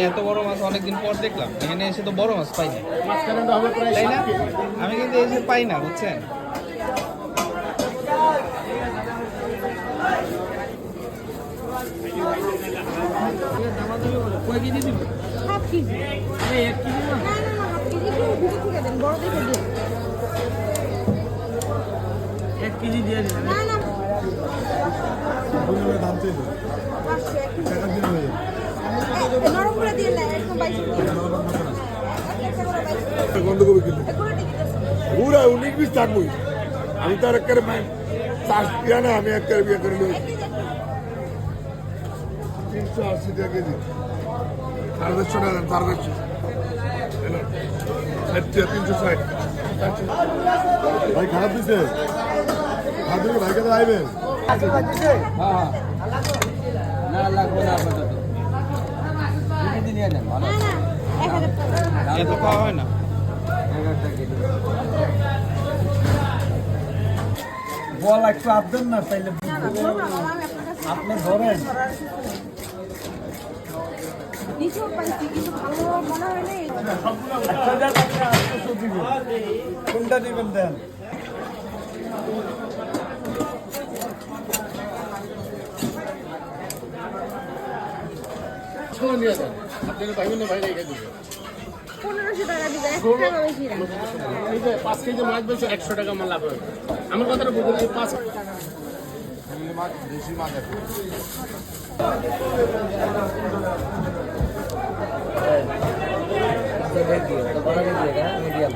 এত বড় মাছ অনেকদিন পর দেখলাম, এখানে এসে তো বড় মাছ পাই না, তাই না? আমি কিন্তু এসে পাই না, বুঝছেন? পুরা 19-20 থাকবো। আমি তো আর একেবারে চাষ দিয়া না, আমি একেবারে বিয়ে করে নিই 380 টাকা কেজি, 450 টাকা, 450 360। ভাই খারাপ দিছে, ভাই কাছে আইবেন। এত খাওয়া হয় না। বল একটু আবদেন না, তাইলে আপনি ধরেন। কোনটা দিবেন দেন? আপনার ভাই না ভাই রেখে দিবে 1500 টাকা দিবে, 1 টাকা বেশি না। 5 কেজি মাছ বেশি 100 টাকা আমার লাভ হবে। আমার কথাটা বুঝুন, 5 মাছ বেশি মাছ আছে। মিডিয়াম